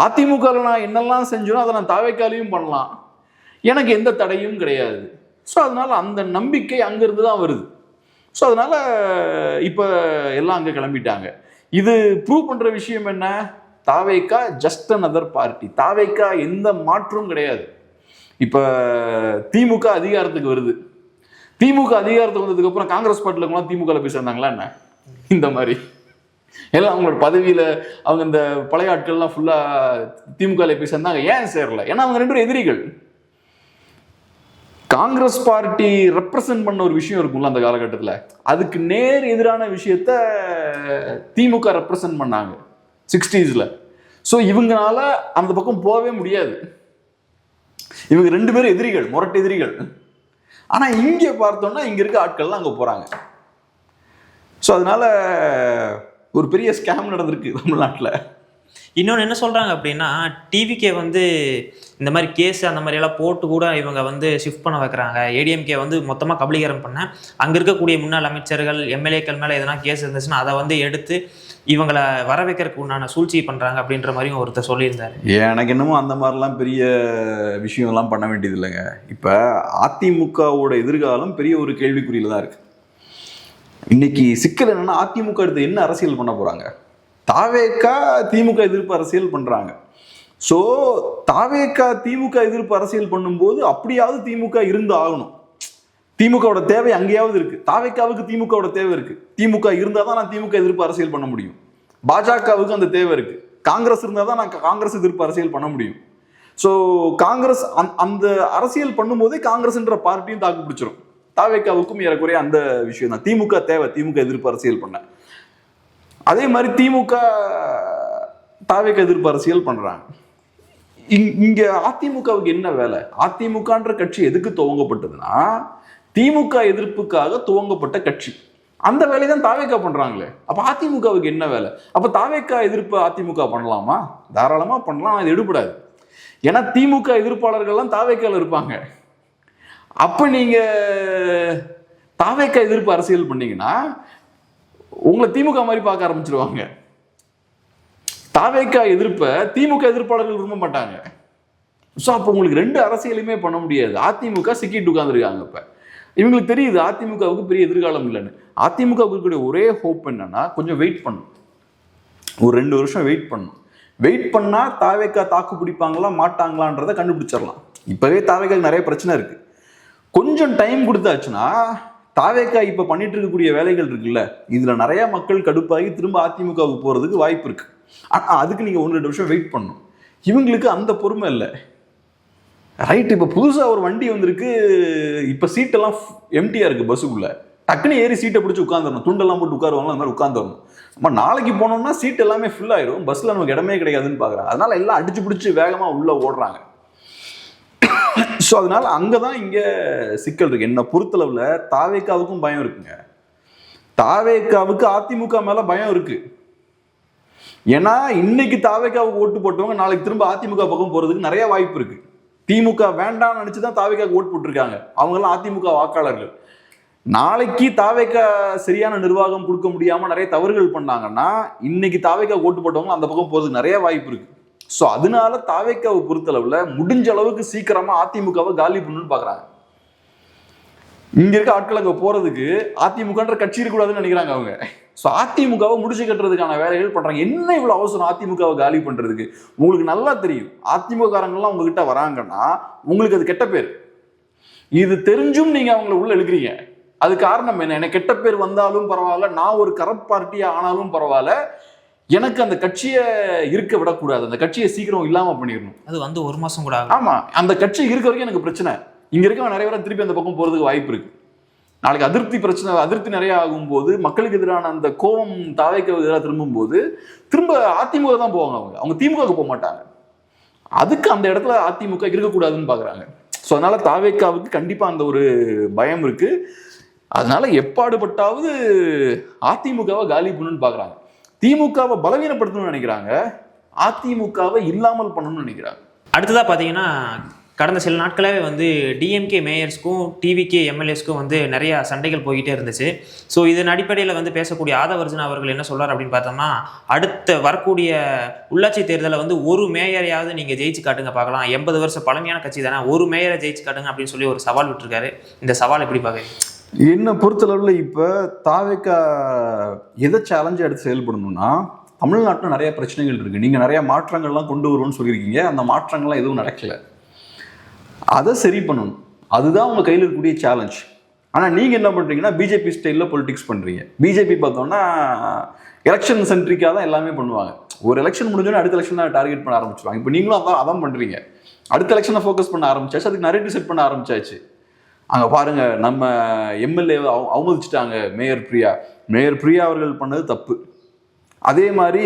Speaker 4: அதிமுகல நான் என்னெல்லாம் செஞ்சோம் அதை நான் தாவேக்காலையும் பண்ணலாம், எனக்கு எந்த தடையும் கிடையாது. ஸோ அதனால அந்த நம்பிக்கை அங்கிருந்து தான் வருது. ஸோ அதனால இப்ப எல்லாம் அங்க கிளம்பிட்டாங்க. இது ப்ரூவ் பண்ற விஷயம் என்ன, தாவேக்கா ஜஸ்ட் another பார்ட்டி. தாவேக்கா எந்த மாற்றமும் கிடையாது. இப்ப திமுக அதிகாரத்துக்கு வருது, திமுக அதிகாரத்துக்கு வந்ததுக்கு அப்புறம் காங்கிரஸ் பார்ட்டில கூட திமுக போய் சேர்ந்தாங்களா என்ன? இந்த மாதிரி எல்லாம் அவங்களோட பதவியில அவங்க இந்த பழைய ஆட்கள்லாம் ஃபுல்லா திமுக போய் சேர்ந்தாங்க. ஏன் சேரல? ஏன்னா அவங்க ரெண்டு பேரும் எதிரிகள். காங்கிரஸ் பார்ட்டி ரெப்ரசன்ட் பண்ண ஒரு விஷயம் இருக்கும்ல அந்த காலகட்டத்தில், அதுக்கு நேர் எதிரான விஷயத்த திமுக ரெப்ரசன்ட் பண்ணாங்க 60s. ஸோ இவங்களால அந்த பக்கம் போகவே முடியாது. இவங்க ரெண்டு பேரும் எதிரிகள், முரட்டு எதிரிகள். ஆனா இங்க பார்த்தோம்னா இங்க இருக்க ஆட்கள்லாம் அங்க போறாங்க. ஸோ அதனால ஒரு பெரிய ஸ்கேம் நடந்திருக்கு தமிழ்நாட்டில்.
Speaker 3: இன்னொன்று என்ன சொல்கிறாங்க அப்படின்னா, டிவிகே வந்து இந்த மாதிரி கேஸ் அந்த மாதிரியெல்லாம் போட்டு கூட இவங்க வந்து ஷிஃப்ட் பண்ண வைக்கிறாங்க. ஏடிஎம்கே வந்து மொத்தமாக கபலீகரம் பண்ண அங்கே இருக்கக்கூடிய முன்னாள் அமைச்சர்கள் எம்எல்ஏக்கள் மேலே எதனா கேஸ் இருந்துச்சுன்னா அதை வந்து எடுத்து இவங்களை வர வைக்கிறதுக்கு உண்டான சூழ்ச்சி பண்ணுறாங்க அப்படின்ற மாதிரியும் ஒருத்தர் சொல்லியிருந்தாரு.
Speaker 4: எனக்கு என்னமோ அந்த மாதிரிலாம் பெரிய விஷயம்லாம் பண்ண வேண்டியது இல்லைங்க. இப்போ அதிமுகவோட எதிர்காலம் பெரிய ஒரு கேள்விக்குறியில் தான் இருக்குது. இன்னைக்கு சிக்கல் என்னன்னா, அதிமுக அடுத்து என்ன அரசியல் பண்ண போகிறாங்க? தாவேக்கா திமுக எதிர்ப்பு அரசியல் பண்றாங்க. ஸோ தாவேக்கா திமுக எதிர்ப்பு அரசியல் பண்ணும்போது அப்படியாவது திமுக இருந்து ஆகணும். திமுகவோட தேவை அங்கேயாவது இருக்கு, தாவேக்காவுக்கு திமுகவோட தேவை இருக்கு. திமுக இருந்தால் தான் நான் திமுக எதிர்ப்பு அரசியல் பண்ண முடியும். பாஜகவுக்கு அந்த தேவை இருக்கு. காங்கிரஸ் இருந்தால் தான் நான் காங்கிரஸ் எதிர்ப்பு அரசியல் பண்ண முடியும். ஸோ காங்கிரஸ் அந்த அரசியல் பண்ணும்போதே காங்கிரஸ்ன்ற பார்ட்டியும் தாக்கு பிடிச்சிரும். தாவேக்காவுக்கும் ஏறக்குறைய அந்த விஷயம் தான். திமுக தேவை திமுக எதிர்ப்பு அரசியல் பண்ண. அதே மாதிரி திமுக தாவேக்கா எதிர்ப்பு அரசியல் பண்றாங்க. இங்க அதிமுகவுக்கு என்ன வேலை? அதிமுகன்ற கட்சி எதுக்கு துவங்கப்பட்டதுன்னா, திமுக எதிர்ப்புக்காக துவங்கப்பட்ட கட்சி. அந்த வேலையை தான் தாவேக்கா பண்றாங்களே. அப்ப அதிமுகவுக்கு என்ன வேலை? அப்ப தாவேக்கா எதிர்ப்பு அதிமுக பண்ணலாமா? தாராளமா பண்ணலாம். அது எடுபடாது. ஏன்னா திமுக எதிர்ப்பாளர்கள்லாம் தாவேக்கால இருப்பாங்க. அப்ப நீங்க தாவேக்கா எதிர்ப்பு அரசியல் பண்ணீங்கன்னா உங்களை திமுக மாதிரி பார்க்க ஆரம்பிச்சிருவாங்க. தாவேக்கா எதிர்ப்ப திமுக எதிர்ப்பாளர்கள் விரும்ப மாட்டாங்க. ஸோ அப்போ உங்களுக்கு ரெண்டு அரசியலுமே பண்ண முடியாது. அதிமுக சிக்கிட்டு உட்காந்துருக்காங்க. இப்ப இவங்களுக்கு தெரியுது அதிமுகவுக்கு பெரிய எதிர்காலம் இல்லைன்னு. அதிமுகவுக்கு இருக்கக்கூடிய ஒரே ஹோப் என்னன்னா கொஞ்சம் வெயிட் பண்ணும், ஒரு 2 வருஷம் வெயிட் பண்ணும். வெயிட் பண்ணா தாவேக்கா தாக்கு பிடிப்பாங்களா மாட்டாங்களான்றதை கண்டுபிடிச்சிடலாம். இப்பவே தாவேக்காக்கு நிறைய பிரச்சனை இருக்கு. கொஞ்சம் டைம் கொடுத்தாச்சுன்னா தாவேக்கா இப்ப பண்ணிட்டு இருக்கக்கூடிய வேலைகள் இருக்குல்ல, இதுல நிறைய மக்கள் கடுப்பாகி திரும்ப அதிமுகவுக்கு போறதுக்கு வாய்ப்பு இருக்கு. ஆனா அதுக்கு நீங்க 1-2 வருஷம் வெயிட் பண்ணணும். இவங்களுக்கு அந்த பொறுமை இல்லை. ரைட், இப்ப புதுசா ஒரு வண்டி வந்திருக்கு, இப்ப சீட்டெல்லாம் எம்டியா இருக்கு பஸ்ஸுக்குள்ள, டக்குன்னு ஏறி சீட்டை பிடிச்சி உட்காந்துடணும். துண்டெல்லாம் போட்டு உட்காருவாங்க, அந்த மாதிரி உட்காந்துடணும். நம்ம நாளைக்கு போனோம்னா சீட் எல்லாமே ஃபுல் ஆயிரும், பஸ்ல நமக்கு இடமே கிடைக்காதுன்னு பாக்குறாங்க. அதனால எல்லாம் அடிச்சு பிடிச்சி வேகமா உள்ள ஓடுறாங்க. ஸோ அதனால அங்கதான் இங்க சிக்கல் இருக்கு. என்ன பொறுத்தளவுல தாவேக்காவுக்கும் பயம் இருக்குங்க. தாவேக்காவுக்கு அதிமுக மேல பயம் இருக்கு. ஏன்னா இன்னைக்கு தாவேக்காவுக்கு ஓட்டு போட்டவங்க நாளைக்கு திரும்ப அதிமுக பக்கம் போறதுக்கு நிறைய வாய்ப்பு இருக்கு. திமுக வேண்டாம்னு நினைச்சுதான் தாவேக்காவுக்கு ஓட்டு போட்டிருக்காங்க. அவங்க எல்லாம் அதிமுக வாக்காளர்கள். நாளைக்கு தாவேக்கா சரியான நிர்வாகம் கொடுக்க முடியாம நிறைய தவறுகள் பண்ணாங்கன்னா இன்னைக்கு தாவேக்கா ஓட்டு போட்டவங்க அந்த பக்கம் போறதுக்கு நிறைய வாய்ப்பு இருக்கு. ஸோ அதனால தாவேக்காவை பொறுத்தளவுல முடிஞ்ச அளவுக்கு சீக்கிரமா அதிமுகவை காலி பண்ணணும்னு பாக்குறாங்க. இங்க இருக்க ஆட்கள் அங்க போறதுக்கு அதிமுகன்ற கட்சி இருக்கக்கூடாதுன்னு நினைக்கிறாங்க அவங்க. ஸோ அதிமுகவை முடிச்சு கட்டுறதுக்கான வேலைகள் பண்றாங்க. என்ன இவ்வளவு அவசரம் அதிமுகவை காலி பண்றதுக்கு? உங்களுக்கு நல்லா தெரியும் அதிமுக காரங்கள்லாம் உங்ககிட்ட வராங்கன்னா உங்களுக்கு அது கெட்ட பேர். இது தெரிஞ்சும் நீங்க அவங்கள உள்ள இழுக்கிறீங்க. அது காரணம் என்ன? எனக்கு கெட்ட பேர் வந்தாலும் பரவாயில்ல, நான் ஒரு கரப்ட் பார்ட்டியா ஆனாலும் பரவாயில்ல, எனக்கு அந்த கட்சியை இருக்க விடக்கூடாது, அந்த கட்சியை சீக்கிரம் இல்லாம பண்ணிடணும்.
Speaker 3: அது வந்து 1 மாசம் கூட
Speaker 4: ஆமா, அந்த கட்சி இருக்க வரைக்கும் எனக்கு பிரச்சனை. இங்க இருக்க நிறைய பேர் திருப்பி அந்த பக்கம் போறதுக்கு வாய்ப்பு இருக்கு. நாளைக்கு அதிருப்தி பிரச்சனை, அதிருப்தி நிறைய ஆகும்போது, மக்களுக்கு எதிரான அந்த கோபம் தாவேக்கு எதிராக திரும்பும் போது திரும்ப அதிமுக தான் போவாங்க. அவங்க திமுகவுக்கு போக மாட்டாங்க. அதுக்கு அந்த இடத்துல அதிமுக இருக்கக்கூடாதுன்னு பாக்குறாங்க. ஸோ அதனால தாவேக்காவுக்கு கண்டிப்பா அந்த ஒரு பயம் இருக்கு. அதனால எப்பாடுபட்டாவது அதிமுகவை காலி பண்ணணும்னு பாக்குறாங்க. திமுகவை பலவீனப்படுத்தணும்னு நினைக்கிறாங்க, அதிமுகவை இல்லாமல் பண்ணணும்னு நினைக்கிறாங்க.
Speaker 3: அடுத்ததாக பார்த்தீங்கன்னா கடந்த சில நாட்களாகவே வந்து டிஎம்கே மேயர்ஸ்க்கும் டிவிகே எம்எல்ஏஸ்க்கும் வந்து நிறையா சண்டைகள் போய்கிட்டே இருந்துச்சு. ஸோ இதன் அடிப்படையில் வந்து பேசக்கூடிய ஆதவர்ஜுனா அவர்கள் என்ன சொல்கிறார் அப்படின்னு பார்த்தோம்னா, அடுத்த வரக்கூடிய உள்ளாட்சி தேர்தலில் வந்து ஒரு மேயரையாவது நீங்கள் ஜெயிச்சு காட்டுங்க பார்க்கலாம், 80 வருஷம் பழமையான கட்சி தானே, ஒரு மேயரை ஜெயிச்சு காட்டுங்க அப்படின்னு சொல்லி ஒரு சவால் விட்டுருக்காரு. இந்த சவால் எப்படி பார்க்குறீங்க?
Speaker 4: என்ன பொறுத்தளவில் இப்போ தாவேக்கா எதை சேலஞ்சை எடுத்து செயல்படணும்னா, தமிழ்நாட்டில் நிறைய பிரச்சனைகள் இருக்கு. நீங்கள் நிறைய மாற்றங்கள்லாம் கொண்டு வருவோம்னு சொல்லியிருக்கீங்க, அந்த மாற்றங்கள்லாம் எதுவும் நடக்கல. அதை சரி பண்ணணும், அதுதான் உங்கள் கையில் இருக்கக்கூடிய சேலஞ்ச். ஆனால் நீங்கள் என்ன பண்ணுறீங்கன்னா பிஜேபி ஸ்டைலில் பொலிட்டிக்ஸ் பண்ணுறீங்க. பிஜேபி பார்த்தோம்னா எலெக்ஷன் சென்ட்ரிக்காக தான் எல்லாமே பண்ணுவாங்க. ஒரு எலெக்ஷன் முடிஞ்சோன்னா அடுத்த எலெக்ஷன் டார்கெட் பண்ண ஆரம்பிச்சுவாங்க. இப்போ நீங்களும் அதான் பண்ணுறீங்க. அடுத்த எலெக்ஷனை ஃபோக்கஸ் பண்ண ஆரம்பிச்சாச்சு, அதுக்கு நரேட்டிவ் செட் பண்ண ஆரம்பிச்சாச்சு. அங்கே பாருங்க, நம்ம எம்எல்ஏவை அவமதிச்சிட்டாங்க மேயர் பிரியா அவர்கள் பண்ணது தப்பு. அதே மாதிரி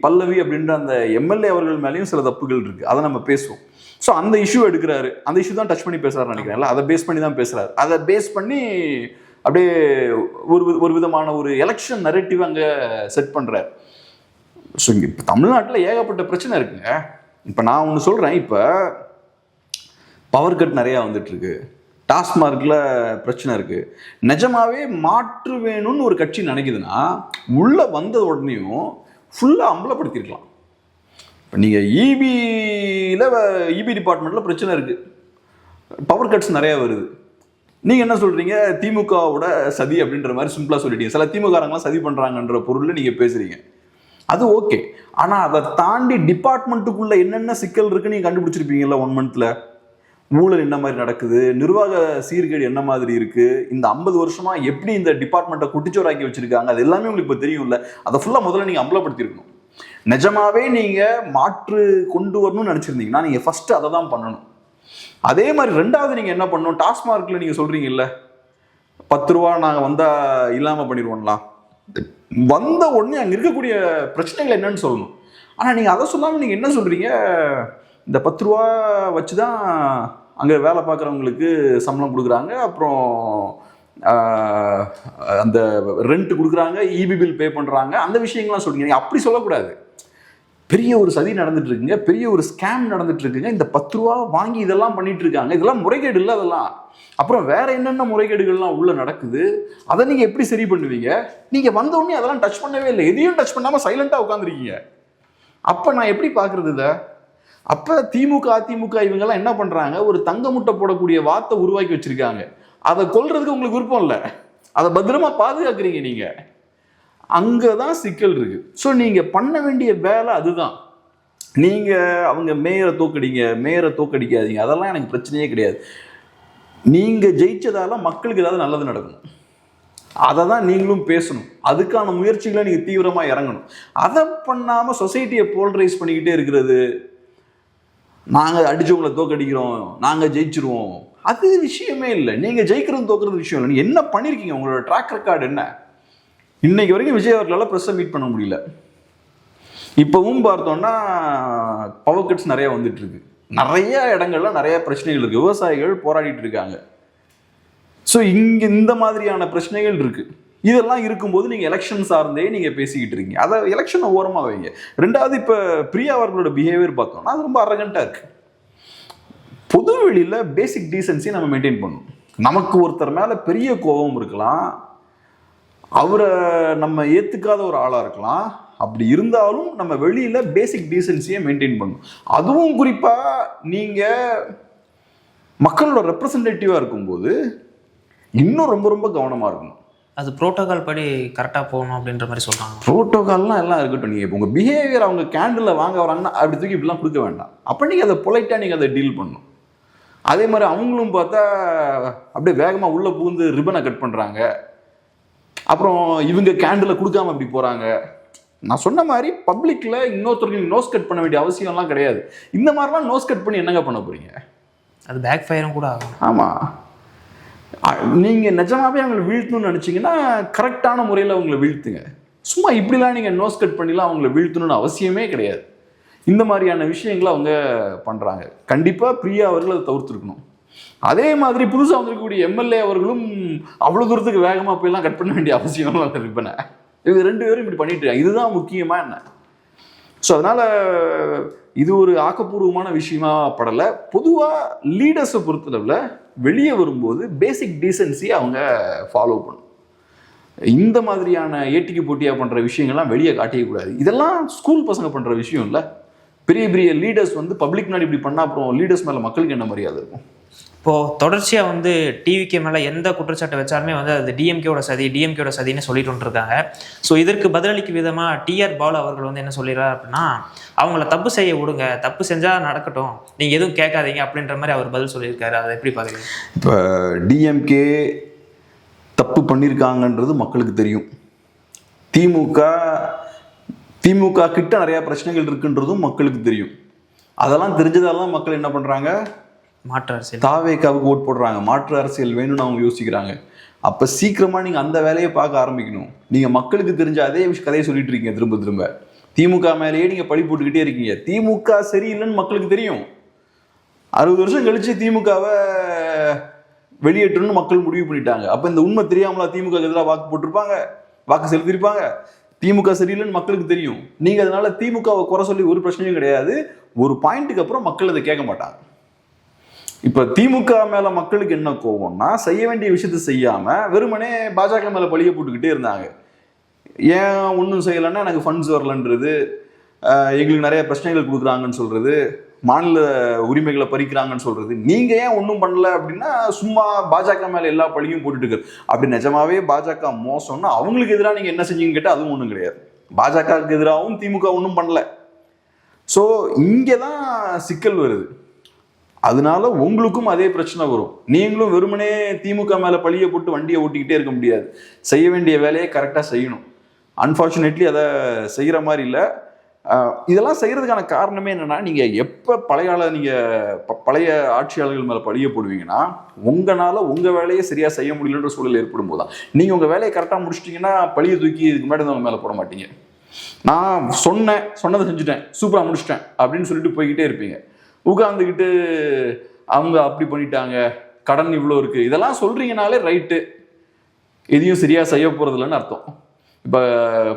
Speaker 4: பல்லவி அப்படின்ற அந்த எம்எல்ஏ அவர்கள் மேலேயும் சில தப்புகள் இருக்கு, அதை நம்ம பேசுவோம். ஸோ அந்த இஷ்யூ எடுக்கிறாரு, அந்த இஷ்யூ தான் டச் பண்ணி பேசுறாருன்னு நினைக்கிறேன்ல, அதை பேஸ் பண்ணி தான் பேசுறாரு. அதை பேஸ் பண்ணி அப்படியே ஒரு விதமான ஒரு எலெக்ஷன் நரேட்டிவ் அங்கே செட் பண்றாரு. ஸோ இங்கே இப்போ தமிழ்நாட்டில் ஏகப்பட்ட பிரச்சனை இருக்குங்க. இப்போ நான் ஒன்று சொல்றேன், இப்போ பவர் கட் நிறையா வந்துட்டு இருக்கு, டாஸ்மார்க்ல பிரச்சனை இருக்கு. நிஜமாவே மாற்று வேணும்னு ஒரு கட்சி நினைக்குதுன்னா உள்ள வந்த உடனேயும் ஃபுல்லா அம்பலப்படுத்திருக்கலாம். இப்போ நீங்க இபி டிபார்ட்மெண்ட்ல பிரச்சனை இருக்கு, பவர் கட்ஸ் நிறைய வருது. நீங்க என்ன சொல்றீங்க, திமுகவோட சதி அப்படின்ற மாதிரி சிம்பிளா சொல்லிட்டீங்க. சில திமுககாரங்களாம் சதி பண்றாங்கன்ற பொருள்ல நீங்க பேசுறீங்க, அது ஓகே. ஆனா அதை தாண்டி டிபார்ட்மெண்ட்டுக்குள்ள என்னென்ன சிக்கல் இருக்குன்னு நீங்க கண்டுபிடிச்சிருப்பீங்கல்ல 1 மந்த்ல. ஊழல் என்ன மாதிரி நடக்குது, நிர்வாக சீர்கேடு என்ன மாதிரி இருக்கு, இந்த 50 வருஷமா எப்படி இந்த டிபார்ட்மெண்ட்டை குட்டிச்சோராக்கி வச்சிருக்காங்க, அது எல்லாமே உங்களுக்கு இப்போ தெரியும்ல. அதை ஃபுல்லா முதல்ல நீங்க அம்பலப்படுத்திருக்கணும். நிஜமாவே நீங்க மாற்று கொண்டு வரணும்னு நினைச்சிருந்தீங்கன்னா நீங்க ஃபர்ஸ்ட் அதை தான் பண்ணணும். அதே மாதிரி 2வது நீங்க என்ன பண்ணணும், டாஸ்மார்க்ல நீங்க சொல்றீங்கல்ல 10 ரூபா நாங்க வந்தா இல்லாம பண்ணிடுவோம்லாம், வந்த உடனே அங்க இருக்கக்கூடிய பிரச்சனைகள் என்னன்னு சொல்லணும். ஆனா நீங்க அதை சொல்லாம நீங்க என்ன சொல்றீங்க, இந்த 10 ரூபா வச்சுதான் அங்கே வேலை பார்க்குறவங்களுக்கு சம்பளம் கொடுக்குறாங்க, அப்புறம் அந்த ரெண்ட் கொடுக்குறாங்க, இபி பில் பே பண்ணுறாங்க, அந்த விஷயங்கள்லாம் சொல்றீங்க. நீங்கள் அப்படி சொல்லக்கூடாது. பெரிய ஒரு சதி நடந்துட்டு இருக்குங்க, பெரிய ஒரு ஸ்கேம் நடந்துட்டு இருக்குங்க, இந்த 10 ரூபா வாங்கி இதெல்லாம் பண்ணிட்டு இருக்காங்க, இதெல்லாம் முறைகேடு இல்லை அதெல்லாம். அப்புறம் வேற என்னென்ன முறைகேடுகள்லாம் உள்ள நடக்குது, அதை நீங்க எப்படி சரி பண்ணுவீங்க? நீங்க வந்த உடனே அதெல்லாம் டச் பண்ணவே இல்லை, எதையும் டச் பண்ணாம சைலண்டா உட்காந்துருக்கீங்க. அப்ப நான் எப்படி பாக்குறது இதை? அப்ப திமுக அதிமுக இவங்கெல்லாம் என்ன பண்றாங்க, ஒரு தங்க முட்டை போடக்கூடிய வார்த்தை உருவாக்கி வச்சிருக்காங்க. அதை கொல்றதுக்கு உங்களுக்கு விருப்பம் இல்லை, அதை பத்திரமா பாதுகாக்கிறீங்க நீங்க. அங்கதான் சிக்கல் இருக்கு. ஸோ நீங்க பண்ண வேண்டிய வேலை அதுதான். நீங்க அவங்க மேயரை தோக்கடிக்காதீங்க, அதெல்லாம் எனக்கு பிரச்சனையே கிடையாது. நீங்க ஜெயிச்சதால மக்களுக்கு ஏதாவது நல்லது நடக்கணும், அதை தான் நீங்களும் பேசணும். அதுக்கான முயற்சிகளை நீங்க தீவிரமா இறங்கணும். அதை பண்ணாம சொசைட்டியை போல்ரைஸ் பண்ணிக்கிட்டே இருக்கிறது, நாங்க அடிச்சவங்களை தோக்கடிக்கிறோம், நாங்க ஜெயிச்சிருவோம், அது விஷயமே இல்லை. நீங்க ஜெயிக்கிறது தோக்குறது விஷயம் இல்லை. நீங்க என்ன பண்ணிருக்கீங்க, உங்களோட ட்ராக் ரெக்கார்டு என்ன? இன்னைக்கு வரைக்கும் விஜய் அவர்களால் ப்ரெஸ்ஸை மீட் பண்ண முடியல. இப்பவும் பார்த்தோம்னா பவர் கட்ஸ் நிறைய வந்துட்டு இருக்கு, நிறைய இடங்கள்ல நிறைய பிரச்சனைகள் இருக்கு, விவசாயிகள் போராடிட்டு இருக்காங்க. ஸோ இங்க இந்த மாதிரியான பிரச்சனைகள் இருக்கு. இதெல்லாம் இருக்கும்போது நீங்க எலெக்ஷன் சார்ந்தே நீங்க பேசிக்கிட்டு இருக்கீங்க. அதை எலெக்ஷனை ஓரமா வைங்க. ரெண்டாவது, இப்ப பிரியா அவர்களோட பிஹேவியர் பார்த்தோம்னா அது ரொம்ப அரகண்டா இருக்கு. பொது வெளியில பேசிக் டீசன்சி நம்ம மெயின்டைன் பண்ணணும். நமக்கு ஒருத்தர் மேல பெரிய கோபம் இருக்கலாம், அவரை நம்ம ஏத்துக்காத ஒரு ஆளா இருக்கலாம், அப்படி இருந்தாலும் நம்ம வெளியில பேசிக் டீசன்சியை மெயின்டைன் பண்ணணும். அதுவும் குறிப்பா நீங்க மக்களோட ரெப்ரசன்டேட்டிவா இருக்கும்போது இன்னும் ரொம்ப ரொம்ப கவனமா இருக்கணும்.
Speaker 3: அது புரோட்டோகால் படி கரெக்டாக போகணும் அப்படின்ற மாதிரி சொல்கிறாங்க.
Speaker 4: புரோட்டோகால்லாம் எல்லாம் இருக்கட்டும். நீங்கள் இப்போ உங்கள் பிஹேவியர் அவங்க கேண்டில் வாங்க வராங்கன்னா அப்படி தூக்கி இப்படிலாம் கொடுக்க வேண்டாம். அப்போ நீங்கள் அதை பொலைட்டாக நீங்கள் அதை டீல் பண்ணணும். அதே மாதிரி அவங்களும் பார்த்தா அப்படியே வேகமாக உள்ளே புகுந்து ரிப்பனை கட் பண்ணுறாங்க, அப்புறம் இவங்க கேண்டில் கொடுக்காம அப்படி போகிறாங்க. நான் சொன்ன மாதிரி பப்ளிக்கில் இன்னொருத்தருக்கு நோஸ் கட் பண்ண வேண்டிய அவசியம்லாம் கிடையாது. இந்த மாதிரிலாம் நோஸ் கட் பண்ணி என்னங்க பண்ண போகிறீங்க?
Speaker 3: அது பேக் ஃபயரும் கூட ஆகும்.
Speaker 4: ஆமாம், நீங்கள் நிஜமாவே அவங்களை வீழ்த்தணும்னு நினச்சிங்கன்னா கரெக்டான முறையில் அவங்கள வீழ்த்துங்க. சும்மா இப்படிலாம் நீங்கள் நோஸ் கட் பண்ணிலாம் அவங்கள வீழ்த்தணும்னு அவசியமே கிடையாது. இந்த மாதிரியான விஷயங்களை அவங்க பண்ணுறாங்க. கண்டிப்பாக பிரியா அவர்கள் அதை தவிர்த்துருக்கணும். அதே மாதிரி புதுசாக வந்திருக்கக்கூடிய எம்எல்ஏ அவர்களும் அவ்வளோ தூரத்துக்கு வேகமாக போயெல்லாம் கட் பண்ண வேண்டிய அவசியம்லாம் இருப்பேன். இவங்க 2 பேரும் இப்படி பண்ணிட்டு இருக்காங்க. இதுதான் முக்கியமா என்ன? ஸோ அதனால இது ஒரு ஆக்கப்பூர்வமான விஷயமா படலை. பொதுவாக லீடர்ஸை பொறுத்தளவில் வெளியே வரும்போது பேசிக் டீசன்சியை அவங்க ஃபாலோ பண்ணணும். இந்த மாதிரியான ஏட்டிக்கு போட்டியாக பண்ணுற விஷயங்கள்லாம் வெளியே காட்டியக்கூடாது. இதெல்லாம் ஸ்கூல் பசங்க பண்ணுற விஷயம் இல்லை. பெரிய பெரிய லீடர்ஸ் வந்து பப்ளிக் முன்னாடி இப்படி பண்ணால் அப்புறம் லீடர்ஸ் மேலே மக்களுக்கு என்ன மரியாதை இருக்கும்?
Speaker 3: இப்போது தொடர்ச்சியாக வந்து டிவிக்கு மேலே எந்த குற்றச்சாட்டை வச்சாலுமே வந்து அது டிஎம்கேவோட சதின்னு சொல்லிட்டு வந்துருக்காங்க. ஸோ இதற்கு பதிலளிக்கும் விதமாக டிஆர் பாலு அவர்கள் வந்து என்ன சொல்லிடுறாரு அப்படின்னா, அவங்கள தப்பு செய்ய விடுங்க, தப்பு செஞ்சால் நடக்கட்டும், நீங்கள் எதுவும் கேட்காதீங்க அப்படின்ற மாதிரி அவர் பதில் சொல்லியிருக்காரு. அதை எப்படி பார்க்குறீங்க?
Speaker 4: இப்போ டிஎம்கே தப்பு பண்ணியிருக்காங்கன்றது மக்களுக்கு தெரியும். திமுக கிட்ட நிறையா பிரச்சனைகள் இருக்குன்றதும் மக்களுக்கு தெரியும். அதெல்லாம் தெரிஞ்சதெல்லாம் மக்கள் என்ன பண்ணுறாங்க?
Speaker 3: மாற்று அரசியல்,
Speaker 4: தாவேக்காவுக்கு ஓட் போடுறாங்க. மாற்று அரசியல் வேணும்னு அவங்க யோசிக்கிறாங்க. அப்போ சீக்கிரமாக நீங்கள் அந்த வேலையை பார்க்க ஆரம்பிக்கணும். நீங்கள் மக்களுக்கு தெரிஞ்ச அதே கதையை சொல்லிட்டு இருக்கீங்க திரும்ப திரும்ப. திமுக மேலேயே நீங்கள் பழி போட்டுக்கிட்டே இருக்கீங்க. திமுக சரியில்லைன்னு மக்களுக்கு தெரியும். 60 வருஷம் கழிச்சு திமுகவை வெளியேற்றணும்னு மக்கள் முடிவு பண்ணிட்டாங்க. அப்போ இந்த உண்மை தெரியாமலா திமுக எதிராக வாக்கு செலுத்திருப்பாங்க? திமுக சரியில்லைன்னு மக்களுக்கு தெரியும். நீங்கள் அதனால திமுகவை குறை சொல்லி ஒரு பிரச்சனையும் கிடையாது. ஒரு பாயிண்ட்டுக்கு அப்புறம் மக்கள் அதை கேட்க மாட்டாங்க. இப்போ திமுக மேலே மக்களுக்கு என்ன கோவம்னா, செய்ய வேண்டிய விஷயத்த செய்யாமல் வெறுமனே பாஜக மேலே பழிய போட்டுக்கிட்டே இருந்தாங்க. ஏன் ஒன்றும் செய்யலைன்னா எனக்கு ஃபண்ட்ஸ் வரலன்றது, எங்களுக்கு நிறைய பிரச்சனைகள் கொடுக்குறாங்கன்னு சொல்கிறது, மாநில உரிமைகளை பறிக்கிறாங்கன்னு சொல்கிறது. நீங்கள் ஏன் ஒன்றும் பண்ணல அப்படின்னா சும்மா பாஜக மேலே எல்லா பழியும் போட்டுட்டு இருக்காரு. அப்படி நிஜமாவே பாஜக மோசம்னா அவங்களுக்கு எதிராக நீங்கள் என்ன செஞ்சீங்கன்னு கேட்டால் அதுவும் ஒன்றும் கிடையாது. பாஜகவுக்கு எதிராகவும் திமுக ஒன்றும் பண்ணல. ஸோ இங்கே தான் சிக்கல் வருது. அதனால உங்களுக்கும் அதே பிரச்சனை வரும். நீங்களும் வெறுமனே திமுக மேலே பழிய போட்டு வண்டியை ஓட்டிக்கிட்டே இருக்க முடியாது. செய்ய வேண்டிய வேலையை கரெக்டாக செய்யணும். அன்ஃபார்ச்சுனேட்லி அதை செய்கிற மாதிரி இல்லை. இதெல்லாம் செய்கிறதுக்கான காரணமே என்னென்னா, நீங்கள் எப்போ பழைய ஆட்சியாளர்கள் மேலே பழிய போடுவீங்கன்னா உங்களால் உங்கள் வேலையை சரியாக செய்ய முடியலன்ற சூழல் ஏற்படும் போது தான். நீங்கள் உங்கள் வேலையை கரெக்டாக முடிச்சிட்டிங்கன்னா பழிய தூக்கி இதுக்கு முன்னாடி அவங்க மேலே போட மாட்டீங்க. நான் சொன்னதை செஞ்சுட்டேன், சூப்பராக முடிச்சிட்டேன் அப்படின்னு சொல்லிட்டு போய்கிட்டே இருப்பீங்க. உட்காந்துக்கிட்டு அவங்க அப்படி பண்ணிட்டாங்க, கடன் இவ்வளோ இருக்குது, இதெல்லாம் சொல்கிறீங்கனாலே ரைட்டு. எதையும் சரியா செய்ய போறது இல்லைன்னு அர்த்தம். இப்போ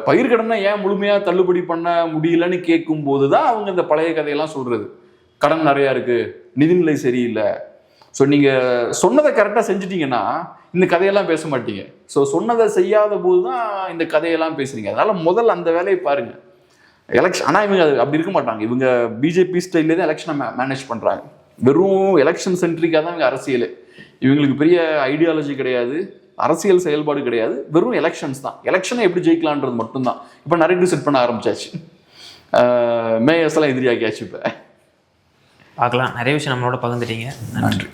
Speaker 4: பயிர்க்கடனை ஏன் முழுமையாக தள்ளுபடி பண்ண முடியலன்னு கேட்கும் போது தான் அவங்க இந்த பழைய கதையெல்லாம் சொல்றது. கடன் நிறையா இருக்கு, நிதிநிலை சரியில்லை. ஸோ நீங்கள் சொன்னதை கரெக்டாக செஞ்சிட்டிங்கன்னா இந்த கதையெல்லாம் பேச மாட்டீங்க. ஸோ சொன்னதை செய்யாத போது தான் இந்த கதையெல்லாம் பேசுறீங்க. அதனால முதல்ல அந்த வேலையை பாருங்க. எலெக்ஷன் ஆனால் இவங்க அது அப்படி இருக்க மாட்டாங்க. இவங்க பிஜேபி ஸ்டைல்லே தான் எலெக்ஷனை மேனேஜ் பண்ணுறாங்க. வெறும் எலெக்ஷன் சென்ட்ரிக்காக தான் இவங்க அரசியல். இவங்களுக்கு பெரிய ஐடியாலஜி கிடையாது, அரசியல் செயல்பாடு கிடையாது, வெறும் எலெக்ஷன்ஸ் தான். எலெக்ஷனை எப்படி ஜெயிக்கலான்றது மட்டும்தான். இப்போ நரேட்டிவ் செட் பண்ண ஆரம்பிச்சாச்சு. மேயர்ஸ் எல்லாம் எதிரியாக்கியாச்சு. இப்போ
Speaker 3: பார்க்கலாம். நிறைய விஷயம் நம்மளோட பகிர்ந்துட்டீங்க. நன்றி.